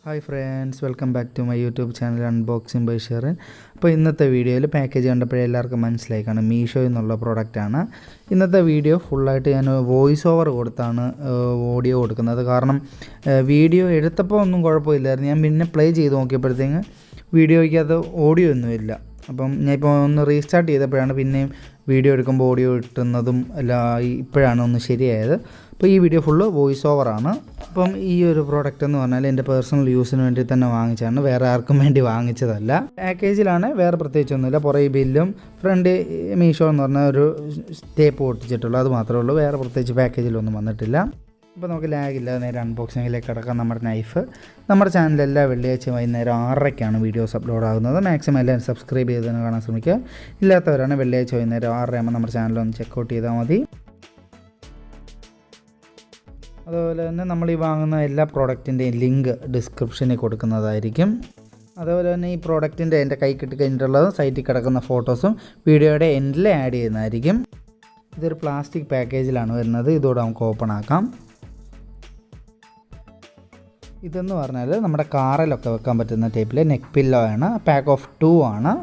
Hi friends, welcome back to my YouTube channel Unboxing by Sharon. അപ്പോൾ ഇന്നത്തെ വീഡിയോയിൽ package കണ്ടപ്പോൾ എല്ലാവർക്കും മനസ്സിലായി കാണും മീഷോ എന്നുള്ള പ്രോഡക്റ്റാണ്. ഇന്നത്തെ വീഡിയോ ഫുള്ളായിട്ട് ഞാൻ വോയിസ് ഓവർ കൊടുത്താണ് ഓഡിയോ കൊടുക്കുന്നത്. കാരണം വീഡിയോ എടുത്തപ്പോൾ ഒന്നും കുഴപ്പമില്ലായിരുന്നു. ഞാൻ പിന്നെ പ്ലേ ചെയ്ത് നോക്കിയപ്പോഴത്തേക്ക് വീഡിയോയ്ക്ക് അത് ഓഡിയോ ഒന്നുമില്ല. അപ്പം ഞാൻ ഇപ്പോൾ ഒന്ന് റീസ്റ്റാർട്ട് ചെയ്തപ്പോഴാണ് പിന്നെയും വീഡിയോ എടുക്കുമ്പോൾ ഓഡിയോ കിട്ടുന്നതും എല്ലാം ഇപ്പോഴാണ് ഒന്ന് ശരിയായത്. അപ്പോൾ ഈ വീഡിയോ ഫുള്ള് വോയിസ് ഓവറാണ്. അപ്പം ഈ ഒരു പ്രോഡക്റ്റ് എന്ന് പറഞ്ഞാൽ എൻ്റെ പേഴ്സണൽ യൂസിന് വേണ്ടി തന്നെ വാങ്ങിച്ചതാണ്, വേറെ ആർക്കും വേണ്ടി വാങ്ങിച്ചതല്ല. പാക്കേജിലാണ്, വേറെ പ്രത്യേകിച്ചൊന്നുമില്ല. പുറകെ ബില്ലും ഫ്രണ്ട് മീഷോ എന്ന് പറഞ്ഞ ഒരു ടേപ്പ് ഒട്ടിച്ചിട്ടുള്ളൂ, അത് മാത്രമേ ഉള്ളൂ. വേറെ പ്രത്യേകിച്ച് പാക്കേജിലൊന്നും വന്നിട്ടില്ല. അപ്പോൾ നമുക്ക് ലാഗില്ലാതെ നേരെ അൺബോക്സിങ്ങിലേക്ക് കിടക്കാം. നമ്മുടെ നൈഫ് നമ്മുടെ ചാനലിൽ എല്ലാ വെള്ളിയാഴ്ച വൈകുന്നേരം 6:30ക്കാണ് വീഡിയോസ് അപ്ലോഡ് ആകുന്നത്. മാക്സിമം എല്ലാവരും സബ്സ്ക്രൈബ് ചെയ്ത് തന്നെ കാണാൻ ശ്രമിക്കുക. ഇല്ലാത്തവരാണ് വെള്ളിയാഴ്ച വൈകുന്നേരം 6:30 ആകുമ്പോൾ നമ്മുടെ ചാനലൊന്ന് ചെക്കൗട്ട് ചെയ്താൽ മതി. അതുപോലെ തന്നെ നമ്മൾ ഈ വാങ്ങുന്ന എല്ലാ പ്രോഡക്റ്റിൻ്റെയും ലിങ്ക് ഡിസ്ക്രിപ്ഷനിൽ കൊടുക്കുന്നതായിരിക്കും. അതുപോലെ തന്നെ ഈ പ്രോഡക്റ്റിൻ്റെ എൻ്റെ കൈ കിട്ടി കഴിഞ്ഞിട്ടുള്ളതും സൈറ്റിൽ കിടക്കുന്ന ഫോട്ടോസും വീഡിയോയുടെ എൻഡിൽ ആഡ് ചെയ്യുന്നതായിരിക്കും. ഇതൊരു പ്ലാസ്റ്റിക് പാക്കേജിലാണ് വരുന്നത്. ഇതോടെ നമുക്ക് ഓപ്പൺ ആക്കാം. ഇതെന്ന് പറഞ്ഞാൽ നമ്മുടെ കാറിലൊക്കെ വെക്കാൻ പറ്റുന്ന ടൈപ്പിൽ നെക്ക് പില്ലോ ആണ്. പാക്ക് ഓഫ് 2 ആണ്.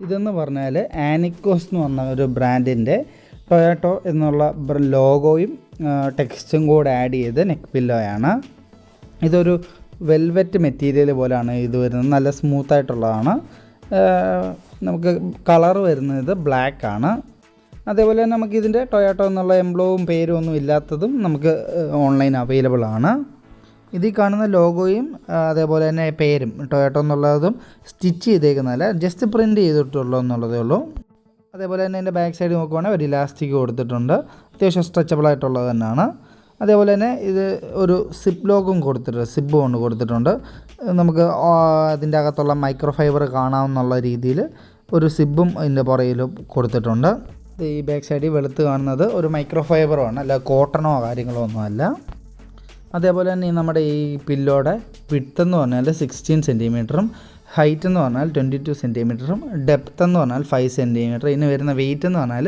ഇതെന്ന് പറഞ്ഞാൽ ആനിക്കോസ് എന്ന് പറഞ്ഞ ഒരു ബ്രാൻഡിൻ്റെ ടൊയാറ്റോ എന്നുള്ള ലോഗോയും ടെക്സ്റ്റും കൂടെ ആഡ് ചെയ്ത് നെക്ക് പില്ലോയാണ്. ഇതൊരു വെൽവെറ്റ് മെറ്റീരിയൽ പോലെയാണ് ഇത് വരുന്നത്. നല്ല സ്മൂത്തായിട്ടുള്ളതാണ്. നമുക്ക് കളർ വരുന്നത് ബ്ലാക്ക് ആണ്. അതേപോലെ തന്നെ നമുക്കിതിൻ്റെ ടൊയാറ്റോ എന്നുള്ള എംബ്ലവും പേരും ഒന്നും ഇല്ലാത്തതും നമുക്ക് ഓൺലൈൻ അവൈലബിൾ ആണ്. ഇതിൽ കാണുന്ന ലോഗോയും അതേപോലെ തന്നെ പേരും ടൊയാറ്റോ എന്നുള്ളതും സ്റ്റിച്ച് ചെയ്തേക്കുന്നതല്ല, ജസ്റ്റ് പ്രിൻറ്റ് ചെയ്തിട്ടുള്ളൂ എന്നുള്ളതേ ഉള്ളൂ. അതേപോലെ തന്നെ എൻ്റെ ബാക്ക് സൈഡ് നോക്കുവാണെങ്കിൽ ഒരു ഇലാസ്റ്റിക് കൊടുത്തിട്ടുണ്ട്. അത്യാവശ്യം സ്ട്രെച്ചബിൾ ആയിട്ടുള്ളത് തന്നെയാണ്. അതേപോലെ തന്നെ ഇത് ഒരു സിപ്പ് ലോഗും കൊടുത്തിട്ടുണ്ട്, സിബ് കൊണ്ട് കൊടുത്തിട്ടുണ്ട്. നമുക്ക് അതിൻ്റെ അകത്തുള്ള മൈക്രോ ഫൈബർ കാണാമെന്നുള്ള രീതിയിൽ ഒരു സിബും ഇതിൻ്റെ പുറകിൽ കൊടുത്തിട്ടുണ്ട്. ഈ ബാക്ക് സൈഡിൽ വെളുത്ത് കാണുന്നത് ഒരു മൈക്രോ ഫൈബറുമാണ്, അല്ല കോട്ടണോ കാര്യങ്ങളോ ഒന്നുമല്ല. അതേപോലെ തന്നെ നമ്മുടെ ഈ പില്ലോയുടെ വിഡ്ത്ത് എന്ന് പറഞ്ഞാൽ 16 സെൻറ്റിമീറ്ററും ഹൈറ്റ് എന്ന് പറഞ്ഞാൽ 22 സെൻറ്റിമീറ്ററും ഡെപ്ത്ത് എന്ന് പറഞ്ഞാൽ 5 സെൻറ്റിമീറ്റർ. ഇതിന് വരുന്ന വെയിറ്റ് എന്ന് പറഞ്ഞാൽ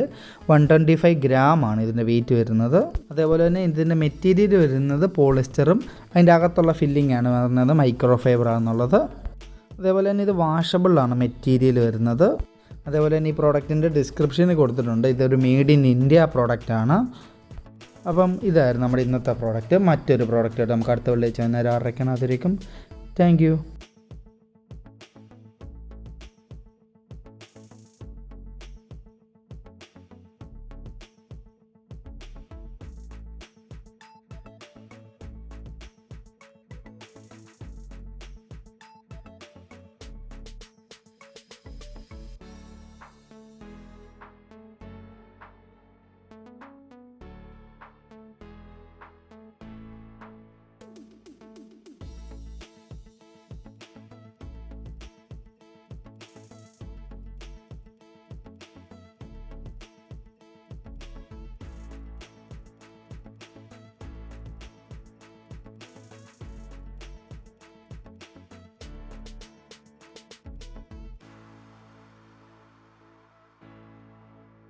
125 ഗ്രാമാണ് ഇതിൻ്റെ വെയിറ്റ് വരുന്നത്. അതേപോലെ തന്നെ ഇതിൻ്റെ മെറ്റീരിയൽ വരുന്നത് പോളിസ്റ്ററും അതിൻ്റെ അകത്തുള്ള ഫില്ലിംഗ് ആണ് വരുന്നത് മൈക്രോ ഫൈബറാണെന്നുള്ളത്. അതേപോലെ തന്നെ ഇത് വാഷബിളാണ് മെറ്റീരിയൽ വരുന്നത്. അതേപോലെ തന്നെ ഈ പ്രോഡക്റ്റിൻ്റെ ഡിസ്ക്രിപ്ഷനിൽ കൊടുത്തിട്ടുണ്ട് ഇതൊരു മെയ്ഡ് ഇൻ ഇന്ത്യ പ്രോഡക്റ്റാണ്. അപ്പം ഇതായിരുന്നു നമ്മുടെ ഇന്നത്തെ പ്രോഡക്റ്റ്. മറ്റൊരു പ്രോഡക്റ്റായിട്ട് നമുക്ക് അടുത്ത വെള്ളിയാഴ്ച വൈകുന്നേരം 6:30 അതിരിക്കും. Thank you.